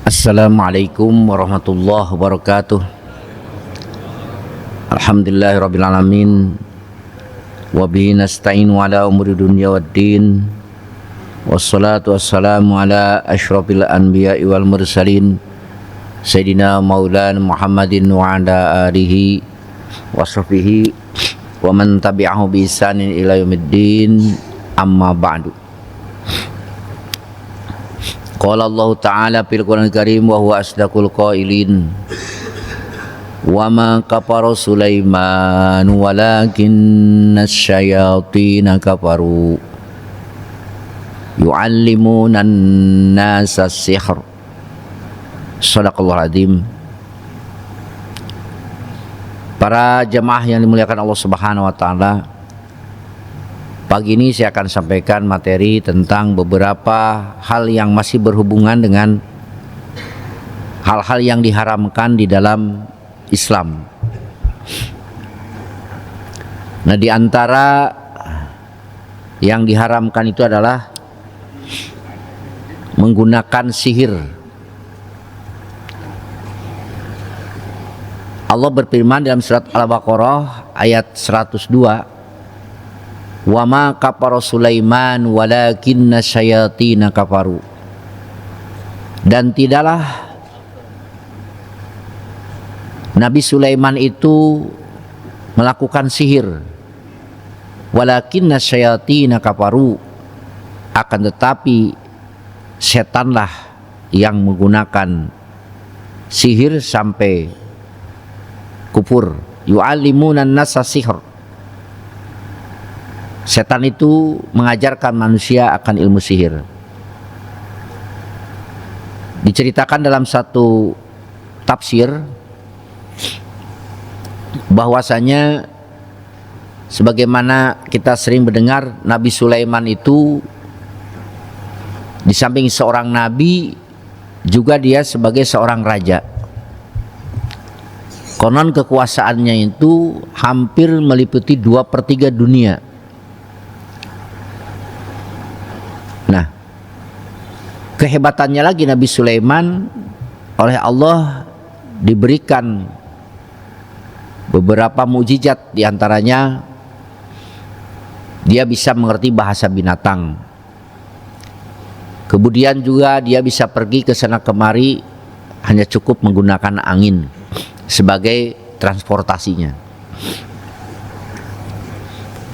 Assalamualaikum warahmatullahi wabarakatuh. Alhamdulillahirabbil alamin. Wa bihi nasta'inu ala umuri dunya waddin. Wassalatu wassalamu ala asyrafil anbiya'i wal mursalin Sayyidina Maulana Muhammadin wa ala alihi wa sahbihi wa man tabi'ahu bi ihsanin ila yaumiddin. Amma ba'du. Qala Allah Ta'ala fil Qur'anil Karim wa huwa asdaqul qailin. Wa ma kafara Sulaiman walakinna asyayatina kafaru yu'allimuna an-nasa as-sihr. Shadaqallahul azim. Para jemaah yang dimuliakan Allah Subhanahu wa taala, pagi ini saya akan sampaikan materi tentang beberapa hal yang masih berhubungan dengan hal-hal yang diharamkan di dalam Islam. Nah, di antara yang diharamkan itu adalah menggunakan sihir. Allah berfirman dalam surat Al-Baqarah ayat 102, wa ma kafara Sulaiman walakinna syayatina kafaru. Dan tidaklah Nabi Sulaiman itu melakukan sihir, walakinna syayatina kafaru, akan tetapi setanlah yang menggunakan sihir sampai kufur. Yu'allimuna an-nasa sihr. Setan itu mengajarkan manusia akan ilmu sihir. Diceritakan dalam satu tafsir bahwasanya sebagaimana kita sering mendengar, Nabi Sulaiman itu di samping seorang nabi juga dia sebagai seorang raja. Konon kekuasaannya itu hampir meliputi 2/3 dunia. Nah, kehebatannya lagi, Nabi Sulaiman oleh Allah diberikan beberapa mukjizat, diantaranya dia bisa mengerti bahasa binatang. Kemudian juga dia bisa pergi ke sana kemari hanya cukup menggunakan angin sebagai transportasinya.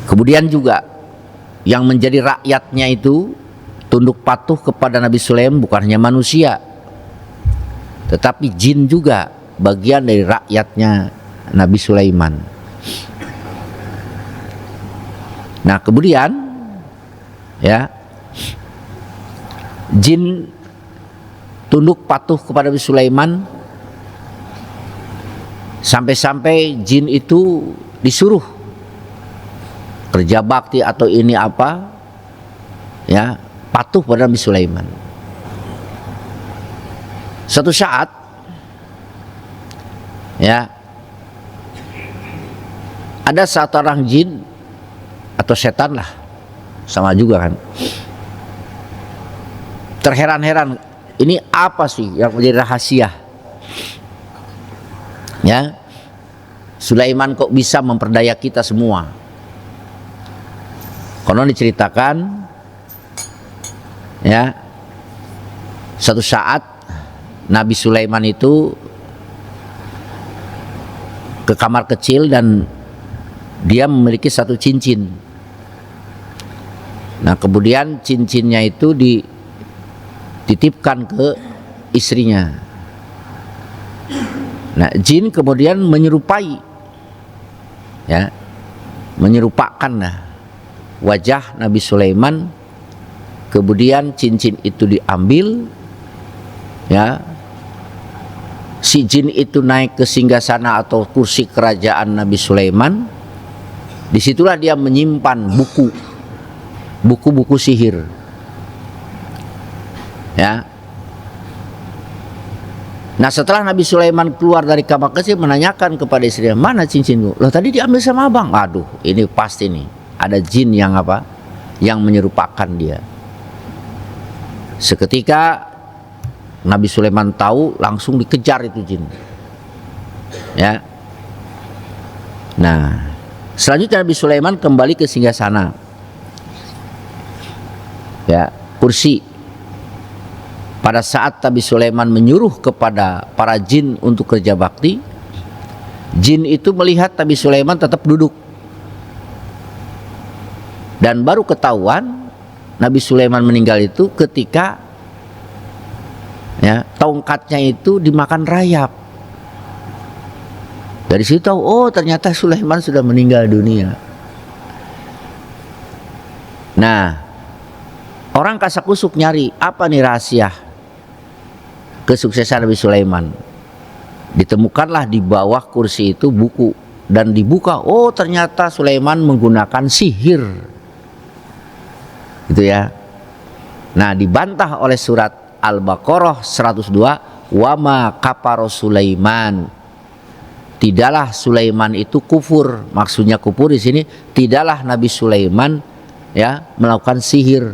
Kemudian juga yang menjadi rakyatnya itu tunduk patuh kepada Nabi Sulaiman bukan hanya manusia, tetapi jin juga bagian dari rakyatnya Nabi Sulaiman. Nah, kemudian ya, jin tunduk patuh kepada Nabi Sulaiman sampai-sampai jin itu disuruh kerja bakti atau ini apa, ya, patuh pada Nabi Sulaiman. Suatu saat, ya, ada satu orang jin atau setan lah, sama juga kan, terheran-heran, ini apa sih yang menjadi rahasia, ya, Sulaiman kok bisa memperdaya kita semua. Konon diceritakan, ya, satu saat Nabi Sulaiman itu ke kamar kecil dan dia memiliki satu cincin. Nah, kemudian cincinnya itu dititipkan ke istrinya. Nah, jin kemudian menyerupai, ya, menyerupakan wajah Nabi Sulaiman. Kemudian cincin itu diambil, ya, si jin itu naik ke singgasana atau kursi kerajaan Nabi Sulaiman. Disitulah dia menyimpan buku-buku sihir, ya. Nah, setelah Nabi Sulaiman keluar dari kamar kecil, menanyakan kepada istrinya, mana cincinku? Loh, tadi diambil sama abang. Aduh, ini pasti nih ada jin yang apa, yang menyerupakan dia. Seketika Nabi Sulaiman tahu, langsung dikejar itu jin. Ya. Nah, selanjutnya Nabi Sulaiman kembali ke singgasana. Ya, kursi. Pada saat Nabi Sulaiman menyuruh kepada para jin untuk kerja bakti, jin itu melihat Nabi Sulaiman tetap duduk. Dan baru ketahuan Nabi Sulaiman meninggal itu ketika ya, tongkatnya itu dimakan rayap. Dari situ tahu, oh ternyata Sulaiman sudah meninggal dunia. Nah, orang kasakusuk nyari apa nih rahasia kesuksesan Nabi Sulaiman. Ditemukanlah di bawah kursi itu buku dan dibuka, oh ternyata Sulaiman menggunakan sihir. Gitu ya. Nah, dibantah oleh surat Al-Baqarah 102, wama kafara Sulaiman. Tidaklah Sulaiman itu kufur. Maksudnya kufur di sini tidaklah Nabi Sulaiman ya melakukan sihir.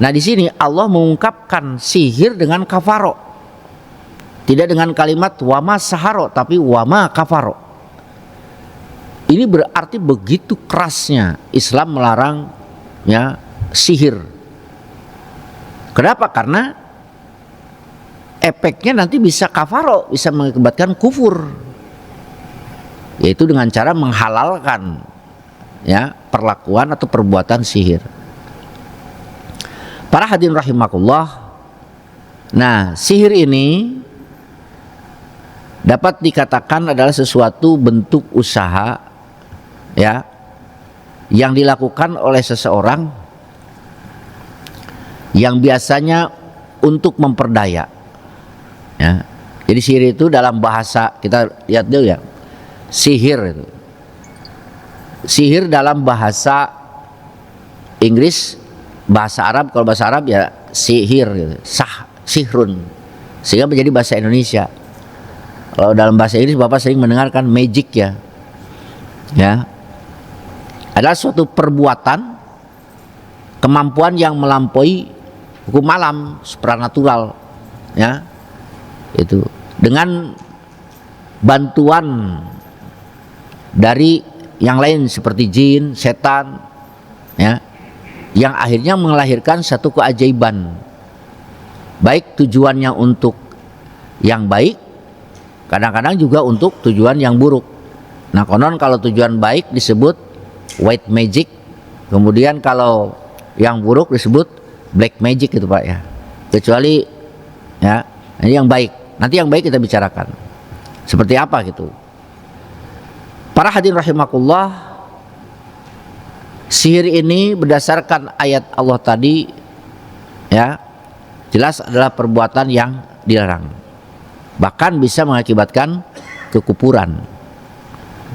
Nah, di sini Allah mengungkapkan sihir dengan kafaro. Tidak dengan kalimat wama saharo, tapi wama kafaro. Ini berarti begitu kerasnya Islam melarang ya sihir. Kenapa? Karena efeknya nanti bisa kafaro, bisa mengakibatkan kufur, yaitu dengan cara menghalalkan ya perlakuan atau perbuatan sihir. Para hadirin rahimakumullah, nah sihir ini dapat dikatakan adalah sesuatu bentuk usaha ya yang dilakukan oleh seseorang yang biasanya untuk memperdaya ya. Jadi sihir itu dalam bahasa, kita lihat dulu ya, sihir itu, sihir dalam bahasa Inggris, bahasa Arab, kalau bahasa Arab ya sihir gitu, sihrun, sehingga menjadi bahasa Indonesia. Kalau dalam bahasa Inggris Bapak sering mendengarkan magic ya, adalah suatu perbuatan, kemampuan yang melampaui hukum alam, supranatural ya, itu dengan bantuan dari yang lain seperti jin, setan ya, yang akhirnya melahirkan satu keajaiban, baik tujuannya untuk yang baik, kadang-kadang juga untuk tujuan yang buruk. Nah, konon kalau tujuan baik disebut white magic, kemudian kalau yang buruk disebut black magic gitu Pak ya. Kecuali ya, ini yang baik. Nanti yang baik kita bicarakan. Seperti apa gitu. Para hadirin rahimakumullah, sihir ini berdasarkan ayat Allah tadi ya, jelas adalah perbuatan yang dilarang. Bahkan bisa mengakibatkan kekufuran.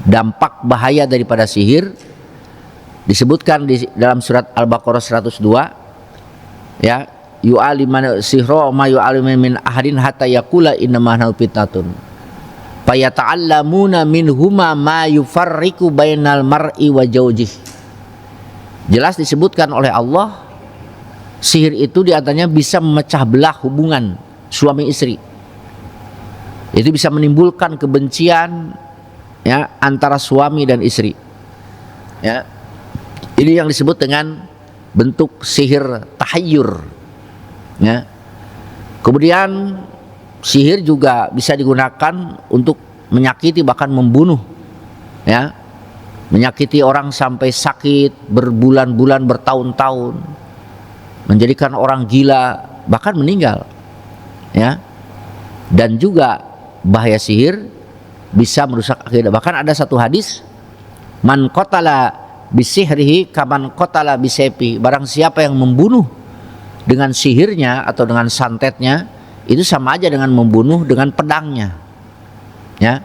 Dampak bahaya daripada sihir disebutkan di dalam surat Al-Baqarah 102 ya, yu'aliman sihra ma yu'aliman min ahadin hatta yaqula innama nahnu fitnatun fayata'allamuna minhuma ma yufarriqu bainal mar'i wa zawjih. Jelas disebutkan oleh Allah, sihir itu diantaranya bisa memecah belah hubungan suami istri. Itu bisa menimbulkan kebencian ya antara suami dan istri. Ya. Ini yang disebut dengan bentuk sihir tahayyur. Ya. Kemudian sihir juga bisa digunakan untuk menyakiti, bahkan membunuh. Ya. Menyakiti orang sampai sakit berbulan-bulan, bertahun-tahun, menjadikan orang gila, bahkan meninggal. Ya. Dan juga bahaya sihir bisa merusak akidah. Bahkan ada satu hadis, man qatala bisihrihi kaman qatala bisepi. Barang siapa yang membunuh dengan sihirnya atau dengan santetnya, itu sama aja dengan membunuh dengan pedangnya. Ya.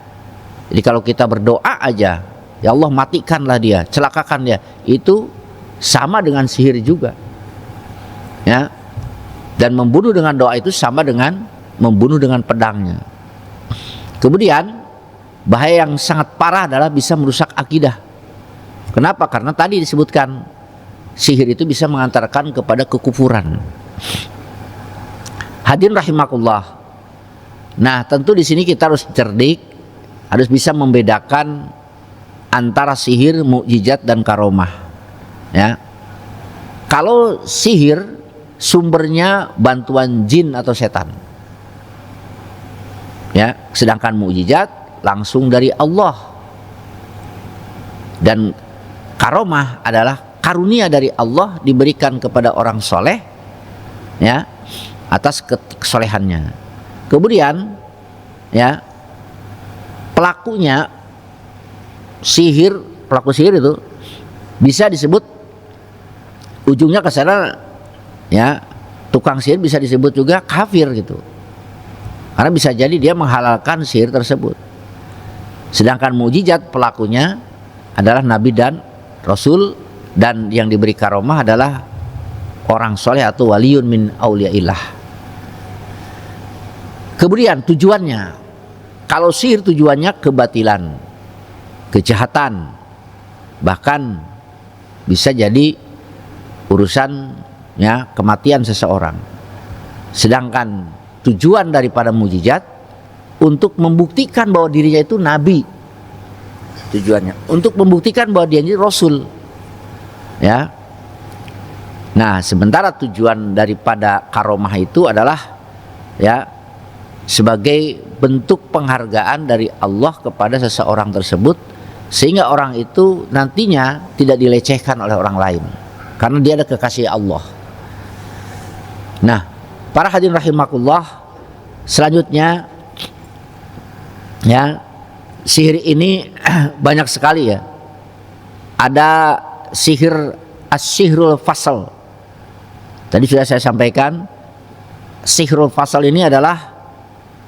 Jadi kalau kita berdoa aja, ya Allah matikanlah dia, celakakan dia, itu sama dengan sihir juga. Ya. Dan membunuh dengan doa itu sama dengan membunuh dengan pedangnya. Kemudian bahaya yang sangat parah adalah bisa merusak akidah. Kenapa? Karena tadi disebutkan sihir itu bisa mengantarkan kepada kekufuran. Hadirin rahimakumullah. Nah, tentu di sini kita harus cerdik, harus bisa membedakan antara sihir, mukjizat dan karomah. Ya. Kalau sihir sumbernya bantuan jin atau setan. Ya, sedangkan mukjizat langsung dari Allah. Dan karomah adalah karunia dari Allah diberikan kepada orang soleh, ya, atas kesolehannya. Kemudian, ya, pelakunya pelaku sihir itu bisa disebut ujungnya ke sana, ya, tukang sihir bisa disebut juga kafir gitu. Karena bisa jadi dia menghalalkan sihir tersebut. Sedangkan mukjizat pelakunya adalah nabi dan rasul, dan yang diberi karomah adalah orang soleh atau waliyun min auliyaillah. Kemudian tujuannya, kalau sihir tujuannya kebatilan, kejahatan, bahkan bisa jadi urusan, ya, kematian seseorang. Sedangkan tujuan daripada mukjizat untuk membuktikan bahwa dirinya itu nabi, tujuannya untuk membuktikan bahwa dia ini rasul, ya. Nah, sementara tujuan daripada karomah itu adalah, ya, sebagai bentuk penghargaan dari Allah kepada seseorang tersebut, sehingga orang itu nantinya tidak dilecehkan oleh orang lain karena dia ada kekasih Allah. Nah, para hadirin rahimakumullah, selanjutnya, ya, sihir ini banyak sekali, ya. Ada sihir as-sihrul fasal. Tadi sudah saya sampaikan, sihrul fasal ini adalah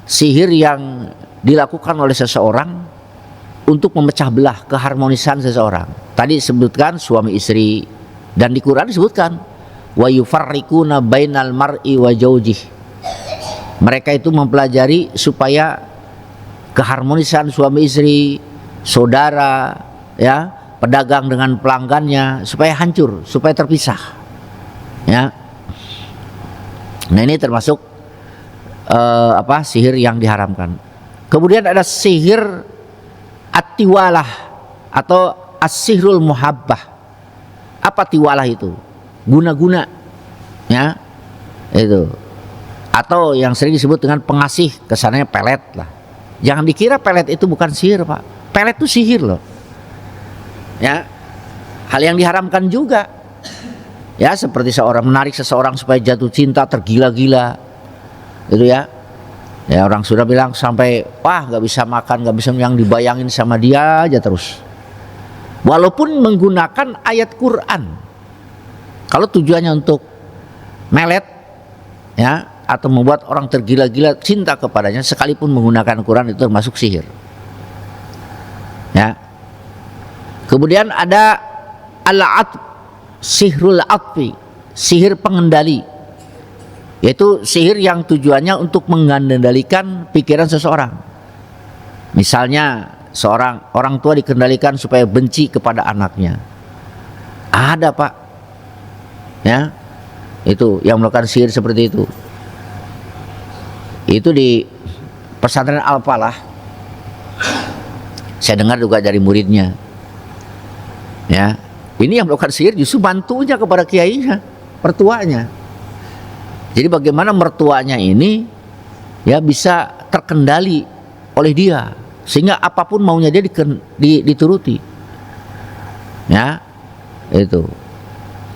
sihir yang dilakukan oleh seseorang untuk memecah belah keharmonisan seseorang. Tadi disebutkan suami istri, dan di Quran disebutkan wa yufarriquna bainal mar'i wa zaujih. Mereka itu mempelajari supaya keharmonisan suami istri, saudara, ya, pedagang dengan pelanggannya supaya hancur, supaya terpisah. Ya. Nah, ini termasuk sihir yang diharamkan. Kemudian ada sihir at-tiwalah atau as-sihrul muhabbah. Apa tiwalah itu? Guna-guna, ya, itu. Atau yang sering disebut dengan pengasih, kesannya pelet lah. Jangan dikira pelet itu bukan sihir, Pak. Pelet itu sihir loh. Ya. Hal yang diharamkan juga. Ya, seperti seorang menarik seseorang supaya jatuh cinta tergila-gila. Itu, ya. Ya, orang sudah bilang sampai wah nggak bisa makan, nggak bisa, yang dibayangin sama dia aja terus. Walaupun menggunakan ayat Quran. Kalau tujuannya untuk melet, ya, atau membuat orang tergila-gila cinta kepadanya, sekalipun menggunakan Quran, itu termasuk sihir. Ya. Kemudian ada al-atf, sihrul atfi, sihir pengendali, yaitu sihir yang tujuannya untuk mengendalikan pikiran seseorang. Misalnya seorang orang tua dikendalikan supaya benci kepada anaknya. Ada, Pak, ya, itu yang melakukan sihir seperti itu. Itu di pesantren Al-Falah. Saya dengar juga dari muridnya. Ya, ini yang melakukan sihir justru bantunya kepada kiainya, mertuanya. Jadi bagaimana mertuanya ini, ya, bisa terkendali oleh dia sehingga apapun maunya dia dituruti. Ya, itu.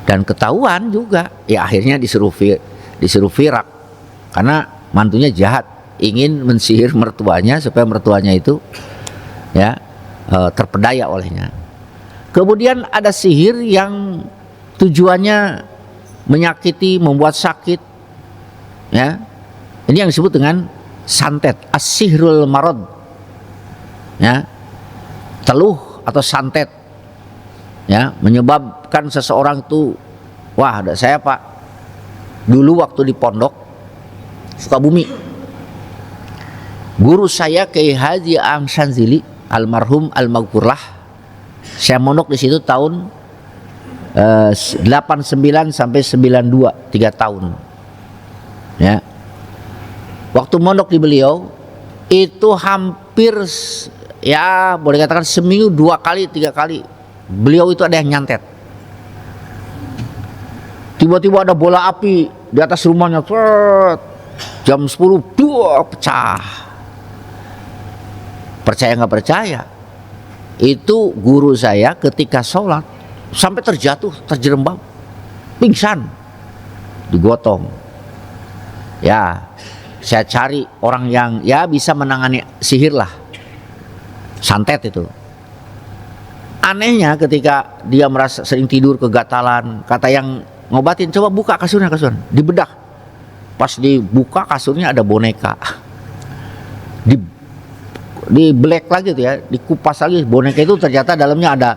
Dan ketahuan juga, ya, akhirnya disuruh firak karena mantunya jahat, ingin mensihir mertuanya supaya mertuanya itu, ya, terpedaya olehnya. Kemudian ada sihir yang tujuannya menyakiti, membuat sakit, ya. Ini yang disebut dengan santet, as-sihrul marad, ya, teluh atau santet, ya, menyebabkan seseorang itu, wah, ada saya, Pak, dulu waktu di pondok Sukabumi, guru saya Kiai Haji Ang Sanzili almarhum al-maghfurlah. Saya mondok di situ tahun 89 sampai 92, 3 tahun. Ya. Waktu mondok di beliau itu hampir ya boleh katakan seminggu 2 kali 3 kali beliau itu ada yang nyantet. Tiba-tiba ada bola api di atas rumahnya, jam 10 pecah. Percaya nggak percaya, itu guru saya ketika sholat sampai terjatuh, terjerembab, pingsan, digotong. Ya, saya cari orang yang ya bisa menangani sihir lah, santet itu. Anehnya ketika dia merasa sering tidur kegatalan, kata yang ngobatin, coba buka kasurnya, dibedah. Pas dibuka kasurnya ada boneka, di black lagi tuh ya, dikupas lagi boneka itu, ternyata dalamnya ada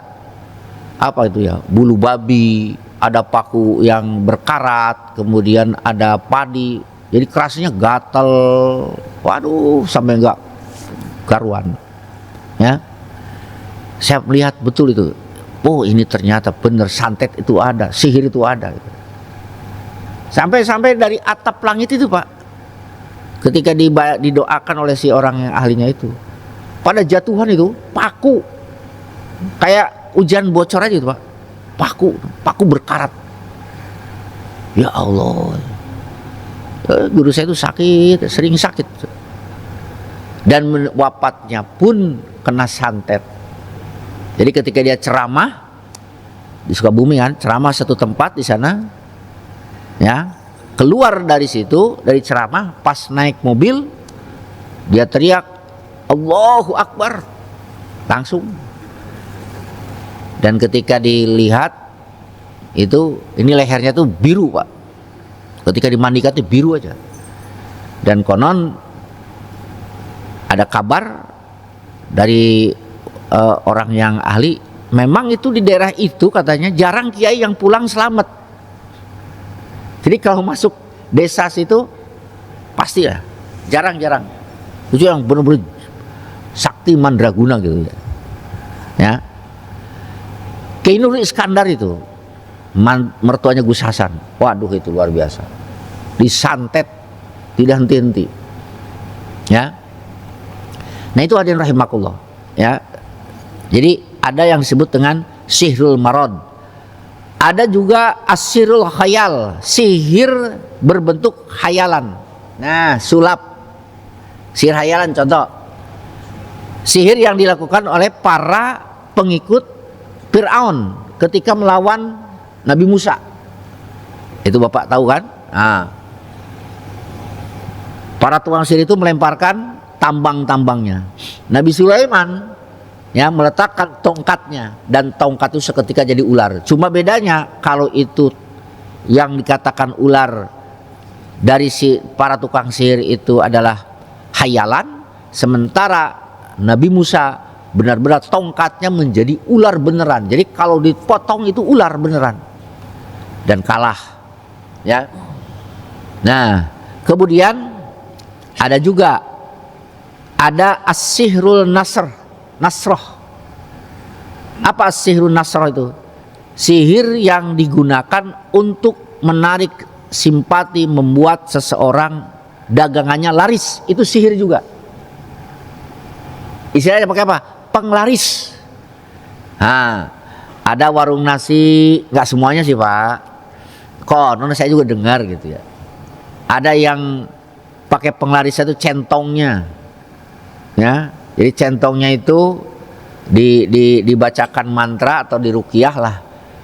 apa itu ya, bulu babi, ada paku yang berkarat, kemudian ada padi, jadi kerasnya gatel, waduh sampai enggak karuan ya. Saya melihat betul itu, oh ini ternyata benar santet itu ada, sihir itu ada gitu. Sampai dari atap langit itu Pak, ketika didoakan oleh si orang yang ahlinya itu, pada jatuhan itu paku kayak hujan bocor aja itu Pak, paku berkarat. Ya Allah, guru saya itu sakit, sering sakit, dan wafatnya pun kena santet. Jadi ketika dia ceramah di Sukabumi kan, ceramah satu tempat di sana, ya keluar dari situ, dari ceramah, pas naik mobil dia teriak Allahu Akbar langsung. Dan ketika dilihat itu, ini lehernya tuh biru Pak, ketika dimandikan tuh biru aja. Dan konon ada kabar dari orang yang ahli, memang itu di daerah itu katanya jarang kiai yang pulang selamat. Jadi kalau masuk desa situ pasti ya jarang-jarang. Itu yang benar-benar sakti mandraguna gitu ya. Kiai Nur Iskandar itu mertuanya Gus Hasan, waduh itu luar biasa, disantet tidak henti-henti ya. Nah itu hadirin rahimakumullah ya. Jadi ada yang disebut dengan sihrul marad, ada juga asirul khayal, sihir berbentuk khayalan. Nah sulap, sihir khayalan, contoh sihir yang dilakukan oleh para pengikut Fir'aun ketika melawan Nabi Musa. Itu Bapak tahu kan? Nah, para tukang sihir itu melemparkan tambang-tambangnya. Nabi Sulaiman ya meletakkan tongkatnya, dan tongkat itu seketika jadi ular. Cuma bedanya kalau itu yang dikatakan ular dari si para tukang sihir itu adalah khayalan, sementara Nabi Musa benar-benar tongkatnya menjadi ular beneran. Jadi kalau dipotong itu ular beneran, dan kalah ya. Nah kemudian ada juga as-sihrul nasroh. Apa as-sihrul nasroh itu? Sihir yang digunakan untuk menarik simpati, membuat seseorang dagangannya laris. Itu sihir juga. Istilahnya pakai apa? Penglaris. Nah, ada warung nasi, nggak semuanya sih Pak, konon saya juga dengar gitu ya, ada yang pakai penglaris itu centongnya ya. Jadi centongnya itu dibacakan mantra atau diruqyah lah,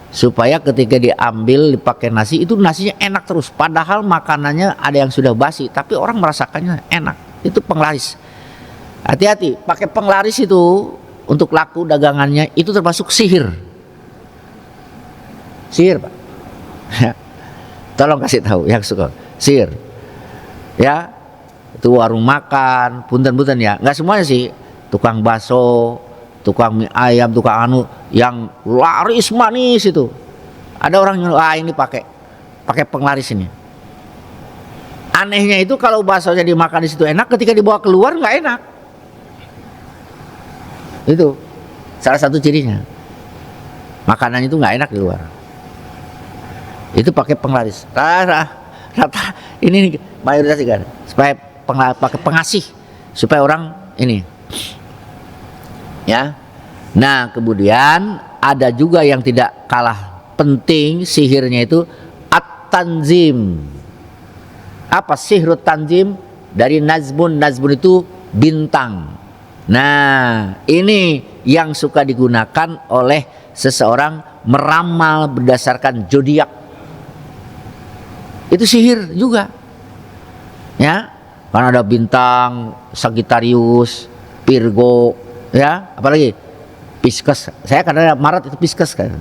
supaya ketika diambil dipakai nasi itu nasinya enak terus, padahal makanannya ada yang sudah basi tapi orang merasakannya enak. Itu penglaris. Hati-hati, pakai penglaris itu untuk laku dagangannya itu termasuk sihir. Sihir Pak. Tolong kasih tahu yang suka sihir. Ya, itu warung makan, punten-punten ya. Nggak semuanya sih. Tukang bakso, tukang mie ayam, tukang anu yang laris manis itu. Ada orang yang ini pakai penglaris ini. Anehnya itu kalau baksonya dimakan di situ enak, ketika dibawa keluar nggak enak. Itu salah satu cirinya. Makanan itu nggak enak di luar. Itu pakai penglaris. Rata ini mayoritas kan. Supaya pakai pengasih supaya orang ini. Ya. Nah, kemudian ada juga yang tidak kalah penting sihirnya itu at-tanzim. Apa sihrut tanzim? Dari nazmun, nazmun itu bintang. Nah, ini yang suka digunakan oleh seseorang meramal berdasarkan zodiak. Itu sihir juga. Ya, kan ada bintang Sagittarius, Virgo, ya, apalagi Pisces. Saya kadang Maret itu Pisces kan.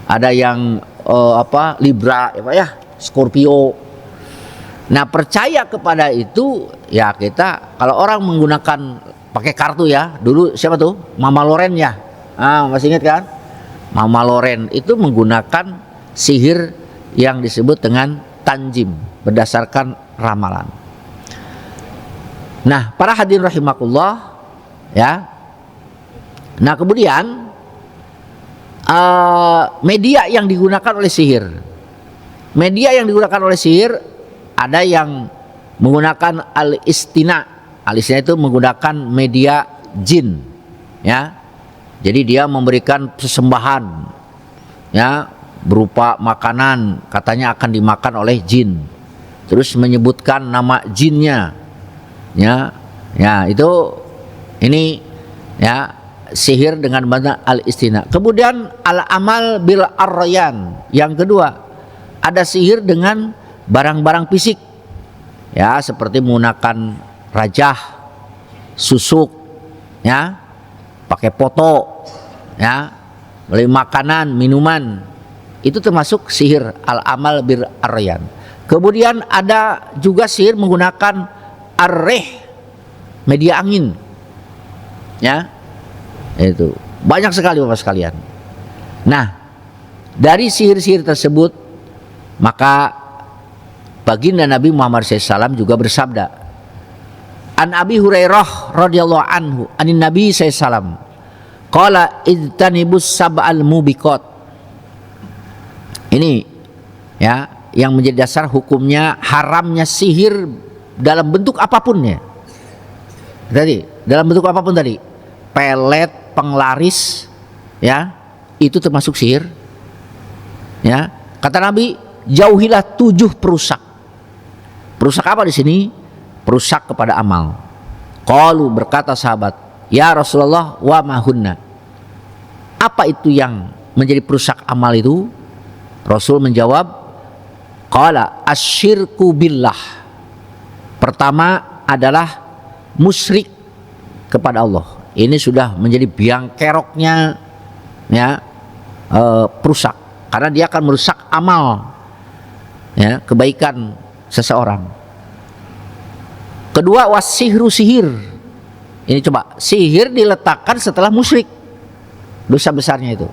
Ada yang Libra, ya Pak ya, Scorpio. Nah, percaya kepada itu ya kita. Kalau orang menggunakan pakai kartu ya, dulu siapa tuh? Mama Loren ya. Masih ingat kan? Mama Loren itu menggunakan sihir yang disebut dengan tanjim berdasarkan ramalan. Nah, para hadirin rahimakumullah ya. Nah, kemudian media yang digunakan oleh sihir. Media yang digunakan oleh sihir ada yang menggunakan al-istina. Al-istina itu menggunakan media jin, ya. Jadi dia memberikan sesembahan, ya, berupa makanan, katanya akan dimakan oleh jin. Terus menyebutkan nama jinnya, ya, ya itu ini, ya, sihir dengan bahasa al-istina. Kemudian al-amal bil aryan. Yang kedua, ada sihir dengan barang-barang fisik, ya, seperti menggunakan rajah, susuk, ya, pakai foto, ya, beli makanan, minuman, itu termasuk sihir al-amal bil aryan. Kemudian ada juga sihir menggunakan ar-rih, media angin, ya, itu banyak sekali Bapak sekalian. Nah, dari sihir-sihir tersebut maka baginda Nabi Muhammad SAW juga bersabda, An Abi Hurairah radhiyallahu anhu, anin Nabi SAW, qala ijtanibus sab'al mubiqat. Ini ya yang menjadi dasar hukumnya haramnya sihir dalam bentuk apapun ya. Tadi dalam bentuk apapun tadi, pelet, penglaris, ya, itu termasuk sihir. Ya, kata Nabi, jauhilah 7 perusak. Perusak apa di sini? Perusak kepada amal. Qalu, berkata sahabat, ya Rasulullah, wa mahunna. Apa itu yang menjadi perusak amal itu? Rasul menjawab, qala asyirku billah. Pertama adalah musyrik kepada Allah. Ini sudah menjadi biang keroknya, ya, perusak, karena dia akan merusak amal, ya, kebaikan seseorang. Kedua, wasihru, sihir. Ini coba, sihir diletakkan setelah musyrik, dosa besarnya itu.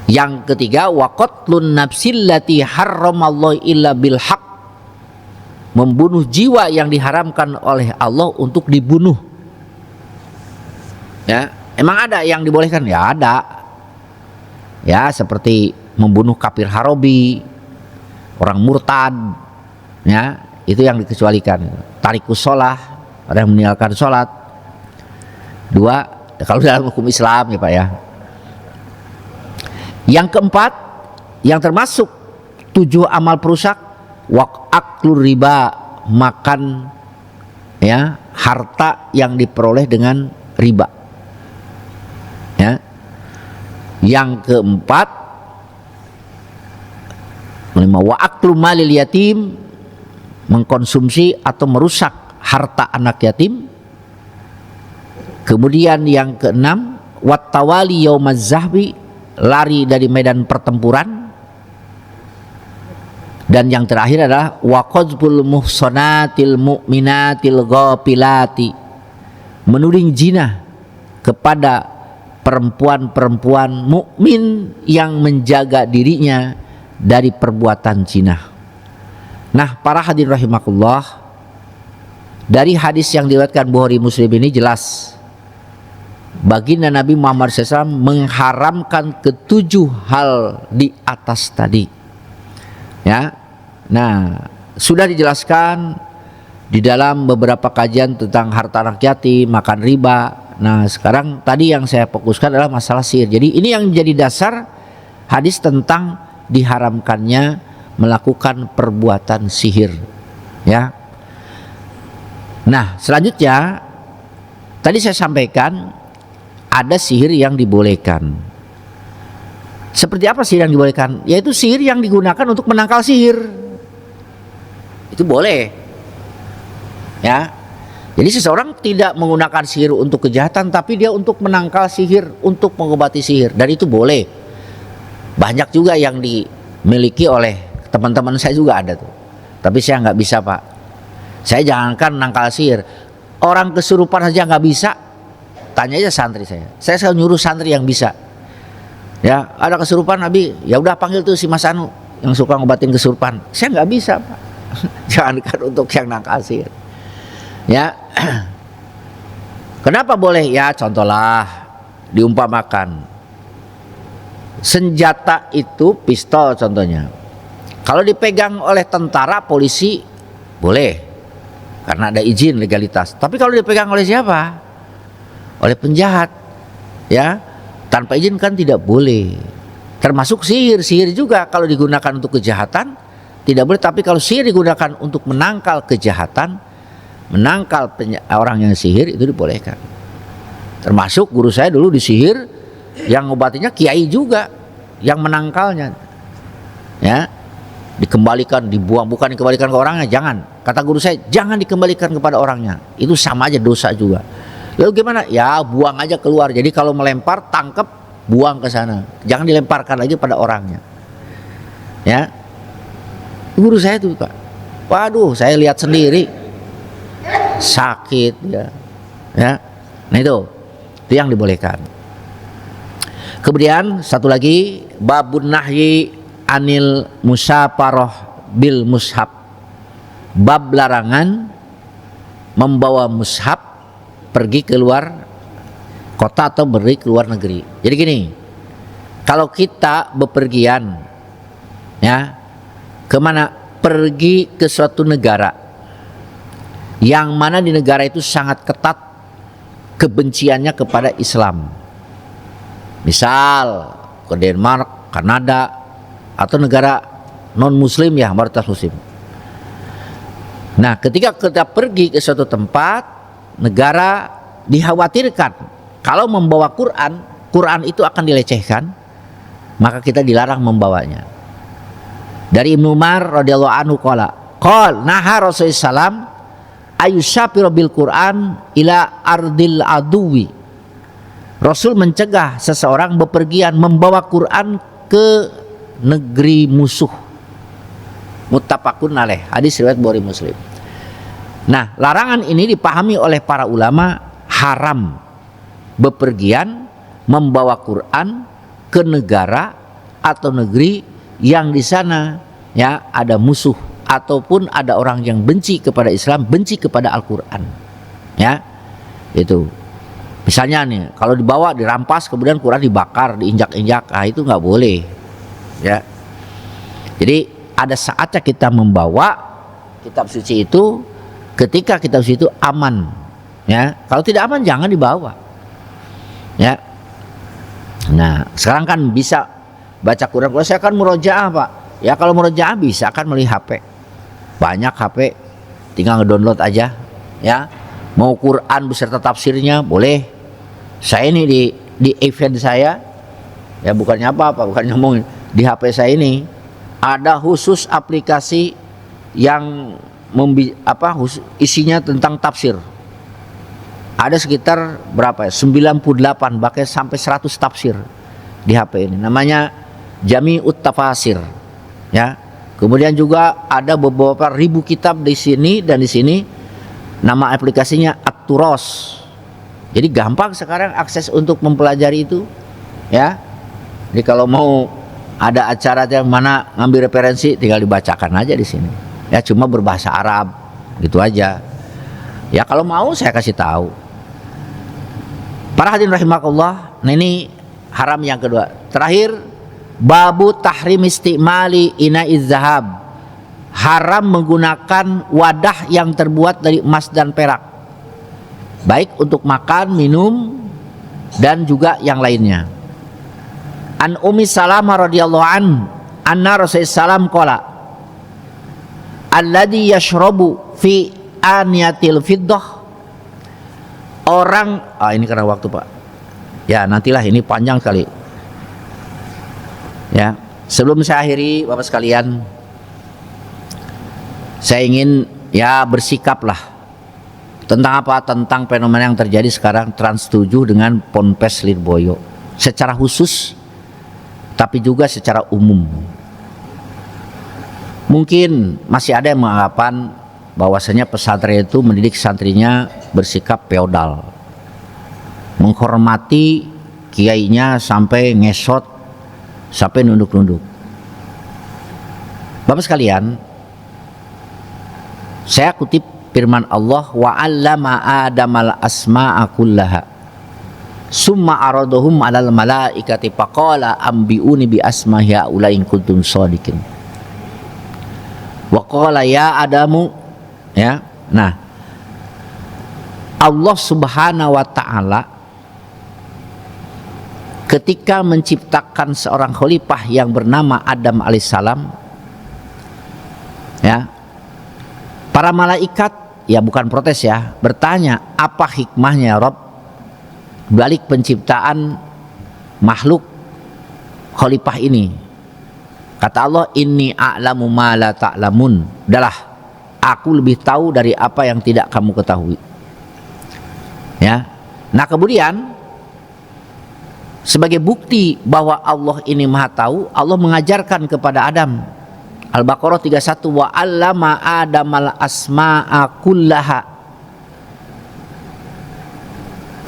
Yang ketiga, waqatlun nafsil lati harramallahu illa bil haq, membunuh jiwa yang diharamkan oleh Allah untuk dibunuh. Ya, emang ada yang dibolehkan? Ya ada. Ya, seperti membunuh kafir harobi, orang murtad, ya, itu yang dikecualikan. Tarikus sholah, ada yang meninggalkan sholat. Dua, kalau dalam hukum Islam ya Pak ya. Yang keempat, yang termasuk 7 amal perusak, aklur riba, makan, ya, harta yang diperoleh dengan riba. Ya. Yang keempat, wa aklu malil yatim, mengkonsumsi atau merusak harta anak yatim. Kemudian yang keenam, wattawali yaumaz zahbi, lari dari medan pertempuran. Dan yang terakhir adalah waqadzful muhsanatil mu'minatil ghafilati, menuding zina kepada perempuan-perempuan mukmin yang menjaga dirinya dari perbuatan zina. Nah, para hadirin rahimakumullah, dari hadis yang diriwayatkan Bukhari Muslim ini jelas baginda Nabi Muhammad SAW mengharamkan ke-7 hal di atas tadi. Ya, nah, sudah dijelaskan di dalam beberapa kajian tentang harta anak yatim, makan riba. Nah, sekarang tadi yang saya fokuskan adalah masalah sihir. Jadi ini yang menjadi dasar hadis tentang diharamkannya melakukan perbuatan sihir, ya. Nah, selanjutnya tadi saya sampaikan ada sihir yang dibolehkan. Seperti apa sihir yang dibolehkan? Yaitu sihir yang digunakan untuk menangkal sihir. Itu boleh, ya. Jadi seseorang tidak menggunakan sihir untuk kejahatan, tapi dia untuk menangkal sihir, untuk mengobati sihir, dan itu boleh. Banyak juga yang dimiliki oleh teman-teman saya juga ada tuh. Tapi saya nggak bisa, Pak. Saya jangankan menangkal sihir, orang kesurupan saja nggak bisa. Tanya aja santri saya. Saya selalu nyuruh santri yang bisa. Ya, ada kesurupan Nabi, ya udah panggil tuh si Mas Anu yang suka ngobatin kesurupan. Saya nggak bisa, Pak. Jangankan untuk yang nangkal sihir. Ya, kenapa boleh? Ya, contohlah diumpamakan senjata itu pistol contohnya. Kalau dipegang oleh tentara, polisi boleh karena ada izin legalitas. Tapi kalau dipegang oleh siapa? Oleh penjahat, ya, tanpa izin kan tidak boleh. Termasuk sihir juga kalau digunakan untuk kejahatan tidak boleh. Tapi kalau sihir digunakan untuk menangkal kejahatan, menangkal orang yang sihir, itu dibolehkan. Termasuk guru saya dulu di sihir, yang ngobatinya kiai juga, yang menangkalnya, ya, dikembalikan, dibuang, bukan dikembalikan ke orangnya, jangan. Kata guru saya, jangan dikembalikan kepada orangnya, itu sama aja dosa juga. Lalu gimana? Ya buang aja keluar. Jadi kalau melempar, tangkep, buang ke sana, jangan dilemparkan lagi pada orangnya, ya. Guru saya tuh, Pak, waduh, saya lihat sendiri sakit, ya. Nah itu yang dibolehkan. Kemudian satu lagi, babun nahyi anil musaparoh bil mushab, bab larangan membawa mushab pergi keluar kota atau pergi ke luar negeri. Jadi gini, kalau kita bepergian, ya, kemana? Pergi ke suatu negara yang mana di negara itu sangat ketat kebenciannya kepada Islam, misal ke Denmark, Kanada, atau negara non muslim, ya, mayoritas muslim. Nah, ketika kita pergi ke suatu tempat, negara, dikhawatirkan kalau membawa Quran itu akan dilecehkan, maka kita dilarang membawanya. Dari Ibnu Umar radhiyallahu anhu qala naha Rasulullah sallam ayusafir bil Quran ila ardil aduwi. Rasul mencegah seseorang bepergian membawa Quran ke negeri musuh. Muttafaqun alaih, hadis riwayat Bukhari Muslim. Nah, larangan ini dipahami oleh para ulama haram bepergian membawa Quran ke negara atau negeri yang di sana, ya, ada musuh ataupun ada orang yang benci kepada Islam, benci kepada Al-Quran, ya. Itu misalnya nih, kalau dibawa dirampas, kemudian Quran dibakar, diinjak-injak, itu nggak boleh, ya. Jadi ada saatnya kita membawa kitab suci itu ketika kitab suci itu aman, ya. Kalau tidak aman jangan dibawa, ya. Nah, sekarang kan bisa baca Quran. Kalau saya kan murojaah, Pak, ya, kalau murojaah bisa kan melalui HP, banyak HP, tinggal ngedownload aja, ya. Mau Quran beserta tafsirnya boleh. Saya ini di event saya, ya, bukannya apa-apa, bukan ngomong, di HP saya ini ada khusus aplikasi yang isinya tentang tafsir. Ada sekitar berapa ya? 98 bahkan sampai 100 tafsir di HP ini. Namanya Jami'ut Tafasir, ya. Kemudian juga ada beberapa ribu kitab di sini, dan di sini nama aplikasinya At-Turos. Jadi gampang sekarang akses untuk mempelajari itu, ya. Jadi kalau mau ada acara yang mana ngambil referensi, tinggal dibacakan aja di sini. Ya, cuma berbahasa Arab, gitu aja. Ya, kalau mau saya kasih tahu. Para hadirin rahimakumullah, nah ini haram yang kedua. Terakhir, babu tahrim istimali ina'iz zahab haram menggunakan wadah yang terbuat dari emas dan perak, baik untuk makan, minum, dan juga yang lainnya. An Ummi Salamah radhiyallahu anna Rasulullah sallam qala alladzi yashrabu fi aniyatil fiddah, orang ini karena waktu Pak ya, nantilah, ini panjang sekali ya. Sebelum saya akhiri Bapak sekalian, saya ingin ya bersikaplah tentang apa, tentang fenomena yang terjadi sekarang Trans 7 dengan Ponpes Lirboyo secara khusus, tapi juga secara umum. Mungkin masih ada yang menganggapan bahwasanya pesantren itu mendidik santrinya bersikap feodal, menghormati kiainya sampai ngesot, sampai nunduk-nunduk. Bapak sekalian, saya kutip firman Allah, wa 'allama adamal asma'a kullaha summa aradahum 'alal malaikati faqala ambiuni bi asma'i haula in kuntum shadiqin. Wa qala ya Adamu, ya. Nah, Allah Subhanahu wa taala ketika menciptakan seorang khalifah yang bernama Adam alaihissalam, ya, para malaikat ya bukan protes ya, bertanya apa hikmahnya Rob balik penciptaan makhluk khalifah ini. Kata Allah, inni a'lamu ma la ta'lamun, udahlah, aku lebih tahu dari apa yang tidak kamu ketahui, ya. Nah kemudian sebagai bukti bahwa Allah ini maha tahu, Allah mengajarkan kepada Adam, Al-Baqarah 31, wa 'allama Adamal asma'a kullaha.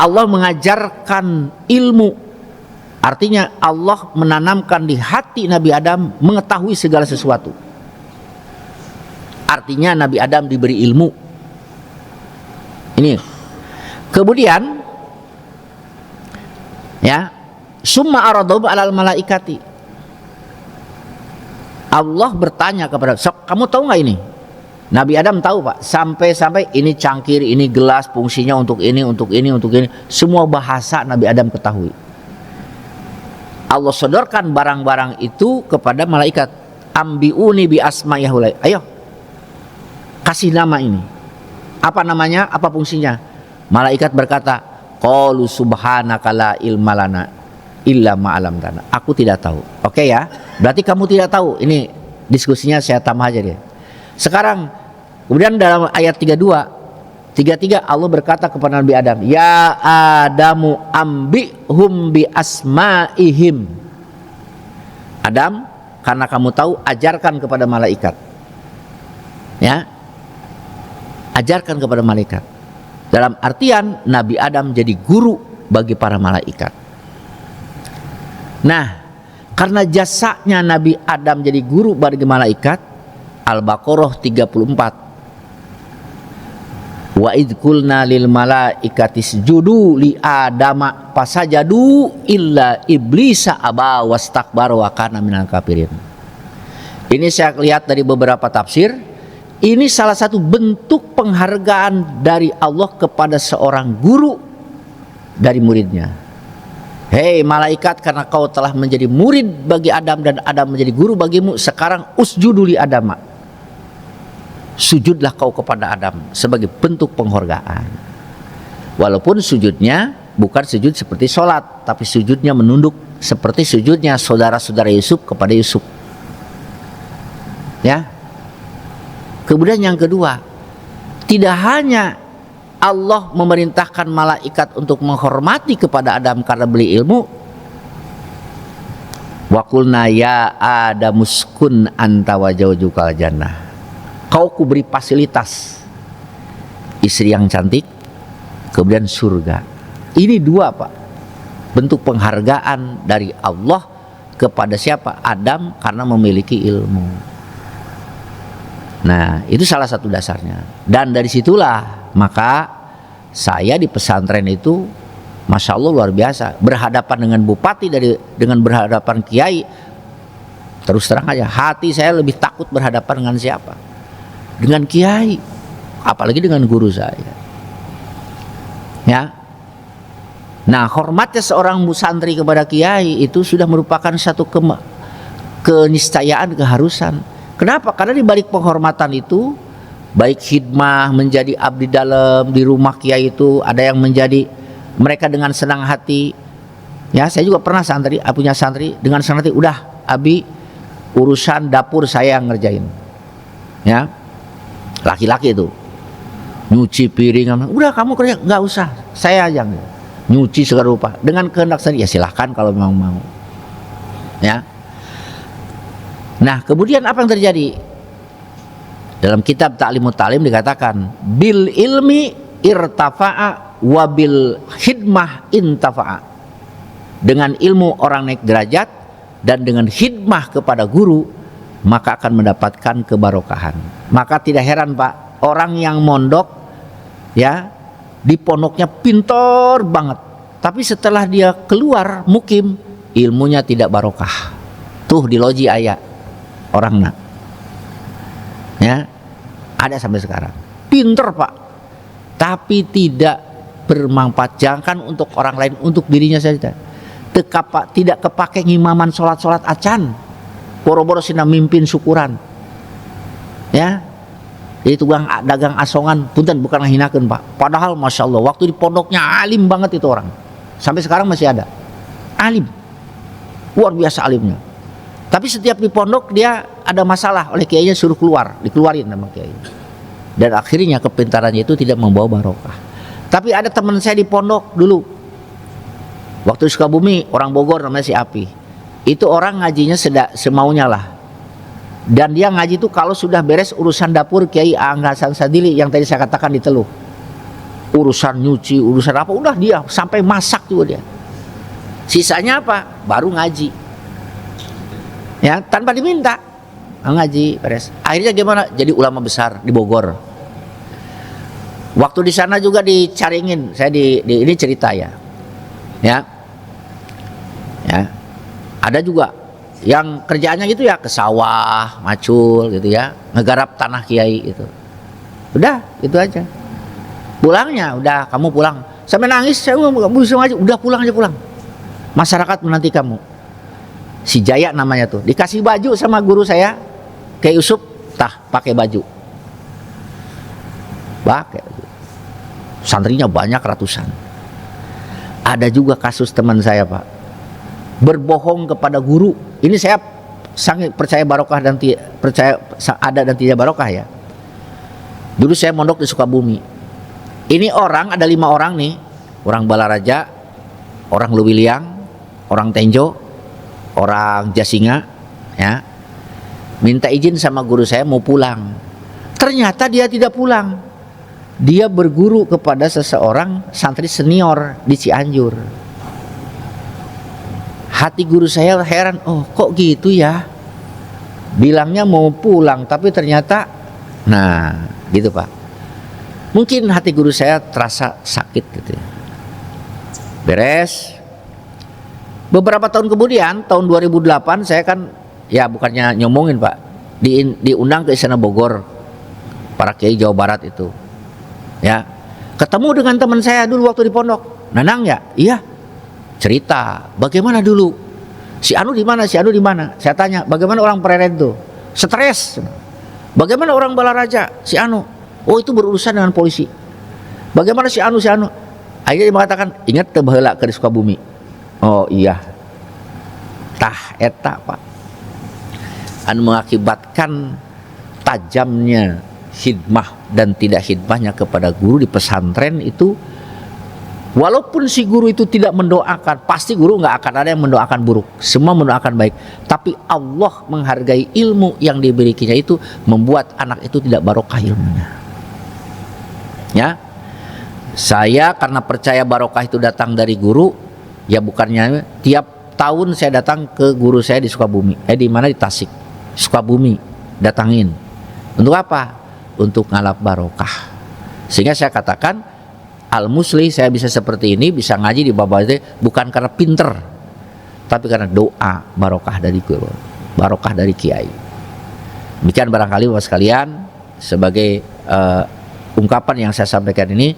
Allah mengajarkan ilmu, artinya Allah menanamkan di hati Nabi Adam mengetahui segala sesuatu. Artinya Nabi Adam diberi ilmu. Ini. Kemudian ya, summa aradahu 'alal malaikati. Allah bertanya kepada, kamu tahu nggak ini? Nabi Adam tahu Pak, sampai ini cangkir, ini gelas, fungsinya untuk ini, untuk ini, untuk ini. Semua bahasa Nabi Adam ketahui. Allah sodorkan barang-barang itu kepada malaikat. Ambiuni bi asma'i haula. Ayo, kasih nama ini. Apa namanya? Apa fungsinya? Malaikat berkata, qalu subhanaka la ilma lana illa ma 'allamtana. Aku tidak tahu. Oke ya. Berarti kamu tidak tahu. Ini diskusinya saya tambah aja deh. Sekarang kemudian dalam ayat 33 Allah berkata kepada Nabi Adam, ya Adamu ambihum bi asma'ihim. Adam, karena kamu tahu, ajarkan kepada malaikat. Ya, ajarkan kepada malaikat. Dalam artian Nabi Adam jadi guru bagi para malaikat. Nah, karena jasanya Nabi Adam jadi guru bagi malaikat, Al-Baqarah 34, wa idh qulna lil malaikati isjudu li adama fasajadu illa iblisa aba wastakbara wa kana minal kafirin. Ini saya lihat dari beberapa tafsir, ini salah satu bentuk penghargaan dari Allah kepada seorang guru dari muridnya. Hei malaikat, karena kau telah menjadi murid bagi Adam dan Adam menjadi guru bagimu, sekarang usjudu li adama, sujudlah kau kepada Adam sebagai bentuk penghargaan. Walaupun sujudnya bukan sujud seperti sholat, tapi sujudnya menunduk seperti sujudnya saudara-saudara Yusuf kepada Yusuf. Ya. Kemudian yang kedua, tidak hanya Allah memerintahkan malaikat untuk menghormati kepada Adam karena beli ilmu. Wa qulna ya adamuskun anta wa zawjukal jannah. Kau kuberi fasilitas istri yang cantik, kemudian surga. Ini dua Pak, bentuk penghargaan dari Allah kepada siapa? Adam, karena memiliki ilmu. Nah, itu salah satu dasarnya. Dan dari situlah maka saya di pesantren itu, masya Allah luar biasa, berhadapan dengan bupati, dengan berhadapan kiai, Terus terang aja, hati saya lebih takut berhadapan dengan siapa? Dengan kiai, apalagi dengan guru saya. Ya. Nah, hormatnya seorang santri kepada kiai itu sudah merupakan satu keniscayaan, keharusan. Kenapa? Karena di balik penghormatan itu, baik khidmah, menjadi abdi dalam di rumah kiai itu, ada yang menjadi mereka dengan senang hati. Ya, saya juga pernah punya santri dengan senang hati, udah abi urusan dapur saya yang ngerjain. Ya, laki-laki itu nyuci piring, udah kamu kerja, nggak usah, saya aja nyuci segala rupa dengan kehendak sendiri. Ya silahkan kalau memang mau. Ya. Nah, kemudian apa yang terjadi? Dalam kitab Ta'limut Ta'lim dikatakan bil ilmi irtafa'a wa bil khidmah intafa'a. Dengan ilmu orang naik derajat, dan dengan khidmah kepada guru maka akan mendapatkan kebarokahan. Maka tidak heran Pak, orang yang mondok ya di pondoknya pintar banget, tapi setelah dia keluar mukim, ilmunya tidak barokah. Tuh di loji ayah orang nak, ya ada sampai sekarang. Pinter Pak, tapi tidak bermanfaat. Jangan untuk orang lain, untuk dirinya saja. Tidak kepake ngimaman sholat acan, boro-boro sina mimpin syukuran. Ya, jadi tukang dagang asongan, punten bukan ngahinakeun Pak. Padahal masya Allah waktu di pondoknya alim banget itu orang, sampai sekarang masih ada, alim, luar biasa alimnya. Tapi setiap di pondok dia ada masalah, oleh kiainya suruh dikeluarin sama kiai. Dan akhirnya kepintarannya itu tidak membawa barokah. Tapi ada teman saya di pondok dulu, waktu di Sukabumi, orang Bogor namanya si Api. Itu orang ngajinya semaunya lah. Dan dia ngaji itu kalau sudah beres urusan dapur Kiai Angga Hasan Sadili yang tadi saya katakan di Teluh, urusan nyuci, urusan apa, udah dia sampai masak juga dia. Sisanya apa? Baru ngaji. Ya, tanpa diminta. Ngaji beres. Akhirnya gimana? Jadi ulama besar di Bogor. Waktu di sana juga dicaringin, saya ini cerita ya. Ya. Ada juga yang kerjaannya gitu ya, ke sawah, macul gitu ya, ngegarap tanah kiai gitu. Udah, itu aja. Pulangnya udah kamu pulang. Sampai nangis, saya nggak bisa ngaji. Udah pulang aja pulang. Masyarakat menanti kamu. Si Jaya namanya tuh, dikasih baju sama guru saya, Kiai Yusuf, pakai baju. Pakai baju. Santrinya banyak ratusan. Ada juga kasus teman saya Pak, berbohong kepada guru. Ini saya sangat percaya barokah dan percaya ada dan tidak barokah ya. Dulu saya mondok di Sukabumi. Ini ada 5 orang nih, orang Balaraja, orang Luwiliang, orang Tenjo, orang Jasinga, ya. Minta izin sama guru saya mau pulang. Ternyata dia tidak pulang. Dia berguru kepada seseorang santri senior di Cianjur. Hati guru saya heran, oh kok gitu ya, bilangnya mau pulang tapi ternyata, nah gitu Pak. Mungkin hati guru saya terasa sakit gitu ya. Beres. Beberapa tahun kemudian, tahun 2008 saya kan, ya bukannya nyomongin Pak, diundang ke Istana Bogor, para kiai Jawa Barat itu. Ya, ketemu dengan teman saya dulu waktu di pondok. Nanang ya? Iya. Cerita, bagaimana dulu? Si Anu di mana? Si Anu di mana? Saya tanya, bagaimana orang Pereren tuh? Stres. Bagaimana orang Balaraja? Si Anu. Oh, itu berurusan dengan polisi. Bagaimana si Anu? Si Anu. Akhirnya dia mengatakan, ingat teu baheula ke Sukabumi. Oh iya. Tah eta Pak. Anu mengakibatkan tajamnya khidmah dan tidak khidmahnya kepada guru di pesantren itu. Walaupun si guru itu tidak mendoakan, pasti guru nggak akan ada yang mendoakan buruk, semua mendoakan baik. Tapi Allah menghargai ilmu yang diberikannya itu, membuat anak itu tidak barokah ilmunya. Ya, saya karena percaya barokah itu datang dari guru, ya bukannya tiap tahun saya datang ke guru saya di Sukabumi, di mana di Tasik, Sukabumi, datangin. Untuk apa? Untuk ngalap barokah. Sehingga saya katakan, Al-Musli saya bisa seperti ini, bisa ngaji di bawah itu bukan karena pinter, tapi karena doa barokah dari guru. barokah dari kiai. Demikian barangkali Bapak sekalian sebagai ungkapan yang saya sampaikan ini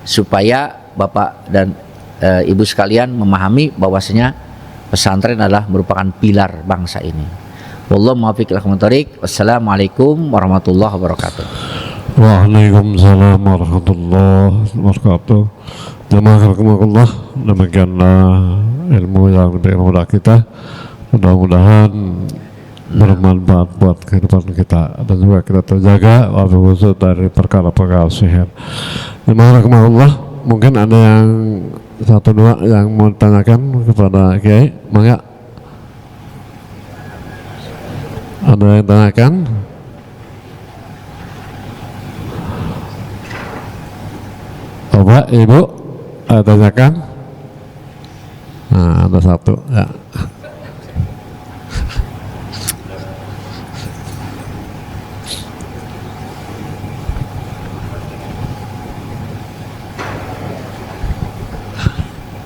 supaya Bapak dan Ibu sekalian memahami bahwasanya pesantren adalah merupakan pilar bangsa ini. Wallahu muwaffiq ila aqwamit thoriq. Wassalamualaikum warahmatullahi wabarakatuh. Waalaikumsalam warahmatullahi wabarakatuh. Jazakumullah, demikianlah ilmu yang diberikan kepada kita. Mudah-mudahan bermanfaat buat kehidupan kita dan juga kita terjaga wabil khusus dari perkara-perkara sihir. Jazakumullah, mungkin ada yang satu dua yang mau ditanyakan kepada Kiai, mangga. Ada yang tanyakan? Bapak, Ibu, ada tanyakan? Nah, ada satu ya.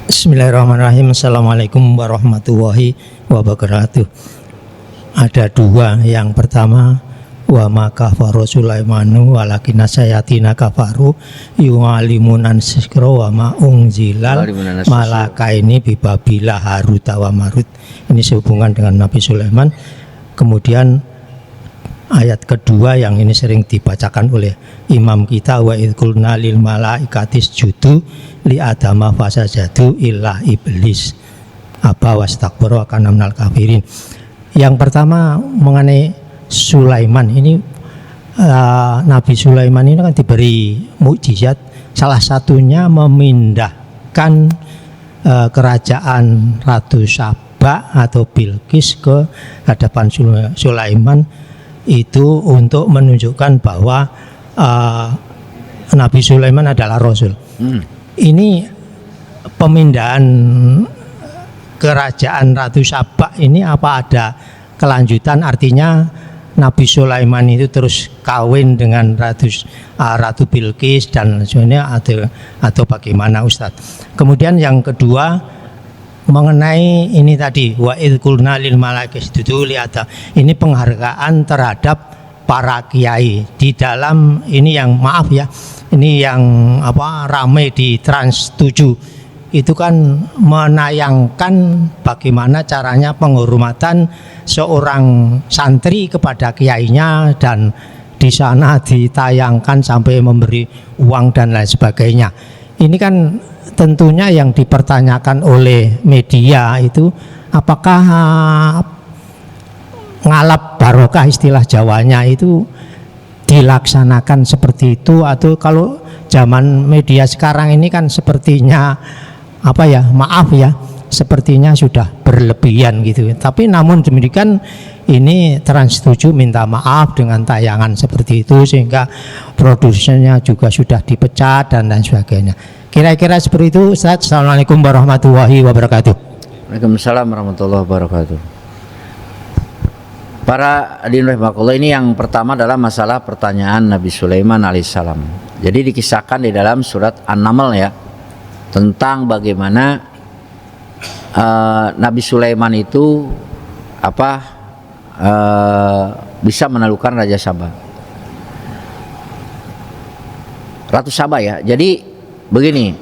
Bismillahirrahmanirrahim. Assalamualaikum warahmatullahi wabarakatuh. Ada dua. Yang pertama, wa ma kafaru Sulaimanu walakinna sayatina kafaru yu'alimunan sikra wa ma unzilal malaka ini bibabila Haruta wa Marut. Ini sehubungan dengan Nabi Sulaiman. Kemudian ayat kedua yang ini sering dibacakan oleh imam kita, wa idqulna lil malaikatis judu li adama fasajadu illa iblis aba wastakbara wa kana minal kafirin. Yang pertama mengenai Sulaiman ini, Nabi Sulaiman ini kan diberi mukjizat, salah satunya memindahkan kerajaan Ratu Saba atau Bilqis ke hadapan Sulaiman, itu untuk menunjukkan bahwa Nabi Sulaiman adalah Rasul. Ini pemindahan kerajaan Ratu Saba ini apa ada kelanjutan, artinya Nabi Sulaiman itu terus kawin dengan Ratu Bilqis dan sebagainya, atau bagaimana Ustadz? Kemudian yang kedua mengenai ini tadi, wa idh qulna lil malaikati isjudu li Adam, ini penghargaan terhadap para kiai di dalam ini, yang maaf ya, ini yang rame di Trans 7 itu kan menayangkan bagaimana caranya penghormatan seorang santri kepada kiainya, dan di sana ditayangkan sampai memberi uang dan lain sebagainya. Ini kan tentunya yang dipertanyakan oleh media itu, apakah ngalap barokah istilah Jawanya itu dilaksanakan seperti itu, atau kalau zaman media sekarang ini kan sepertinya maaf ya, sepertinya sudah berlebihan gitu. Tapi namun demikian ini Trans 7 minta maaf dengan tayangan seperti itu, sehingga produsennya juga sudah dipecat dan lain sebagainya. Kira-kira seperti itu Ustaz. Assalamualaikum warahmatullahi wabarakatuh. Waalaikumsalam warahmatullahi wabarakatuh. Para hadirin rahimakumullah, ini yang pertama adalah masalah pertanyaan Nabi Sulaiman alaihissalam. Jadi dikisahkan di dalam surat An-Naml ya, tentang bagaimana Nabi Sulaiman itu bisa menaklukkan Raja Saba, Ratu Saba ya. Jadi begini,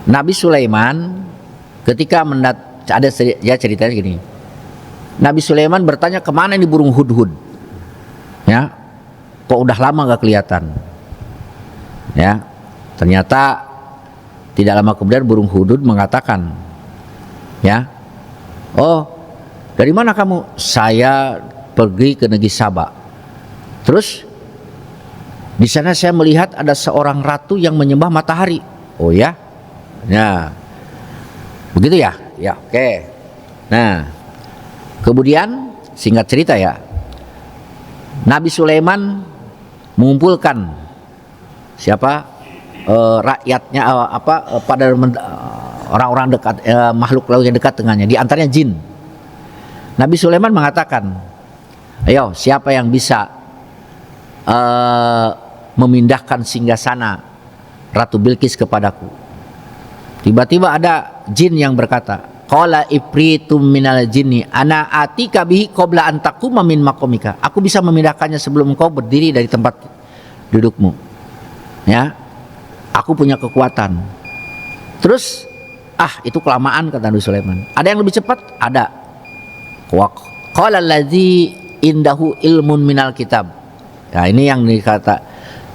Nabi Sulaiman ketika ada ceritanya gini, Nabi Sulaiman bertanya, kemana ini burung hudhud ya, kok udah lama gak kelihatan ya. Ternyata tidak lama kemudian burung hudhud mengatakan, ya, oh dari mana kamu? Saya pergi ke negeri Saba. Terus di sana saya melihat ada seorang ratu yang menyembah matahari. Oh ya, nah begitu ya, ya oke. Nah kemudian singkat cerita ya, Nabi Sulaiman mengumpulkan siapa? Rakyatnya pada orang-orang dekat, makhluk laut yang dekat dengannya, di antaranya jin. Nabi Sulaiman mengatakan, ayo siapa yang bisa memindahkan singgasana Ratu Bilqis kepadaku. Tiba-tiba ada jin yang berkata, qala ifritum minal jinni ana atika bihi qabla an taquma min maqamika. Aku bisa memindahkannya sebelum engkau berdiri dari tempat dudukmu. Ya. Aku punya kekuatan. Terus itu kelamaan, kata Nabi Sulaiman. Ada yang lebih cepat? Ada. Wa qala allazi indahu ilmun minal kitab. Nah, ini yang dikata.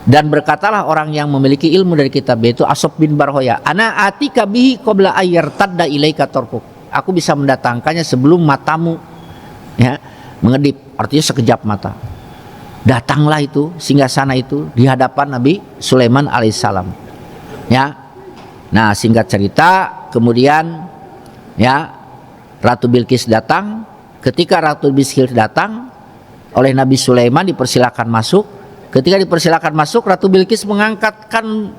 Dan berkatalah orang yang memiliki ilmu dari kitab, yaitu Asob bin Barhoya, ana atika bihi qabla ayyartadda ilaika tarfuk. Aku bisa mendatangkannya sebelum matamu mengedip, artinya sekejap mata. Datanglah itu singgasana itu di hadapan Nabi Sulaiman alaihissalam. Nah, singkat cerita, kemudian Ratu Bilqis datang. Ketika Ratu Bilqis datang, oleh Nabi Sulaiman dipersilakan masuk. Ketika dipersilakan masuk, Ratu Bilqis mengangkatkan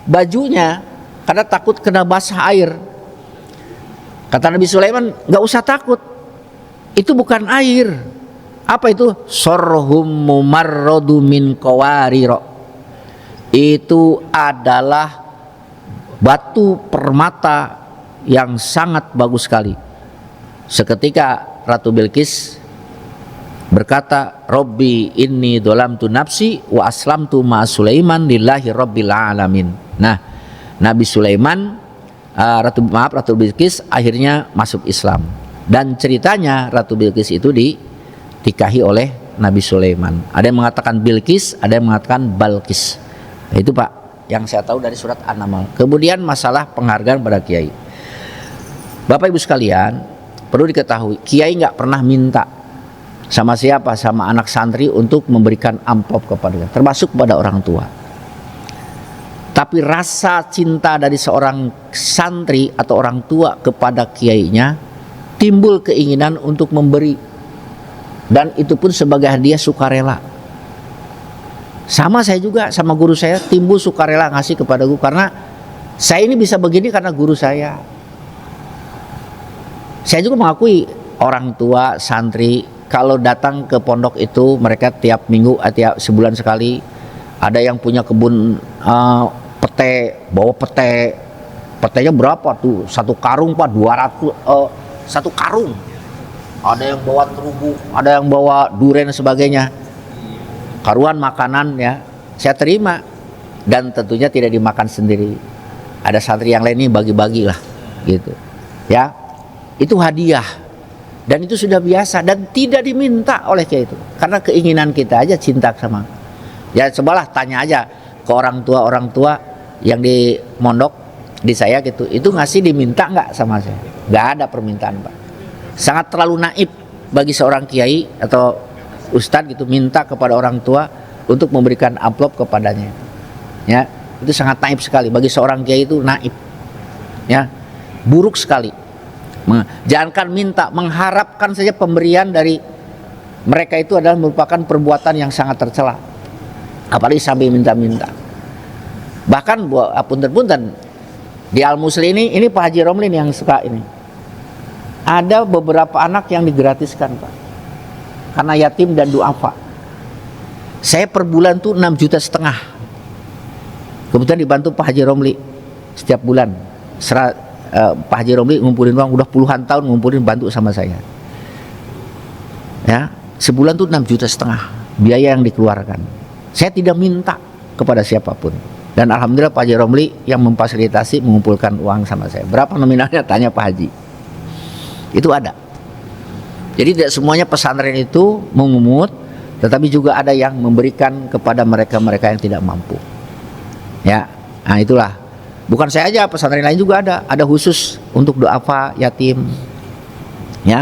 bajunya karena takut kena basah air. Kata Nabi Sulaiman, nggak usah takut, itu bukan air. Apa itu? Sorhum mumarradu min qawariro. Itu adalah batu permata yang sangat bagus sekali. Seketika Ratu Bilqis berkata, Robbi inni dolamtu nafsi wa aslamtu ma Sulaiman lillahi rabbil alamin. Nah, Nabi Sulaiman, Ratu Bilqis akhirnya masuk Islam. Dan ceritanya Ratu Bilqis itu dinikahi oleh Nabi Sulaiman. Ada yang mengatakan Bilqis, ada yang mengatakan Balqis. Nah, itu Pak yang saya tahu dari surat An-Naml. Kemudian masalah penghargaan pada kiai. Bapak Ibu sekalian, perlu diketahui, kiai nggak pernah minta sama siapa, sama anak santri untuk memberikan amplop kepadanya, termasuk kepada orang tua. Tapi rasa cinta dari seorang santri atau orang tua kepada kiainya timbul keinginan untuk memberi, dan itu pun sebagai hadiah sukarela. Sama saya juga, sama guru saya timbul sukarela ngasih kepada guru, karena saya ini bisa begini karena guru saya. Saya juga mengakui orang tua santri kalau datang ke pondok itu mereka tiap minggu, tiap sebulan sekali, ada yang punya kebun pete, bawa petenya berapa tuh, satu karung Pak, 200 satu karung. Ada yang bawa terubu, ada yang bawa duren dan sebagainya. Karuan makanan saya terima, dan tentunya tidak dimakan sendiri. Ada santri yang lain ini bagi-bagi lah, gitu. Itu hadiah, dan itu sudah biasa dan tidak diminta oleh kiai itu, karena keinginan kita aja cinta sama. Cobalah tanya aja ke orang tua yang di mondok di saya gitu, itu ngasih diminta nggak sama saya? Nggak ada permintaan Pak. Sangat terlalu naif bagi seorang kiai atau ustadz gitu minta kepada orang tua untuk memberikan amplop kepadanya. Itu sangat naif sekali bagi seorang kiai, itu naif. Buruk sekali. Jangankan minta, mengharapkan saja pemberian dari mereka itu adalah merupakan perbuatan yang sangat tercela. Apalagi sampai minta-minta. Bahkan punten-punten di Al-Musli ini Pak Haji Romlin yang suka ini. Ada beberapa anak yang digratiskan Pak, karena yatim dan duafa. Saya per bulan tuh 6,5 juta. Kebetulan dibantu Pak Haji Romli setiap bulan. Pak Haji Romli ngumpulin uang udah puluhan tahun, ngumpulin, bantu sama saya. Sebulan tuh 6,5 juta biaya yang dikeluarkan. Saya tidak minta kepada siapapun. Dan alhamdulillah Pak Haji Romli yang memfasilitasi mengumpulkan uang sama saya. Berapa nominalnya? Tanya Pak Haji. Itu ada. Jadi tidak semuanya pesantren itu mengummut, tetapi juga ada yang memberikan kepada mereka-mereka yang tidak mampu. Nah itulah. Bukan saya aja, pesantren lain juga ada khusus untuk duafa yatim.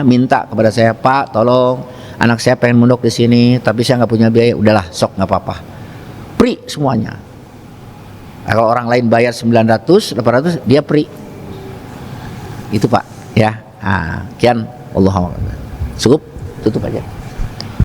Minta kepada saya, Pak, tolong anak saya pengen mondok di sini, tapi saya nggak punya biaya. Udahlah, sok nggak apa-apa. Free semuanya. Kalau orang lain bayar 900, 800, dia free. Itu Pak. Kian Allahumma. Cukup, tutup aja.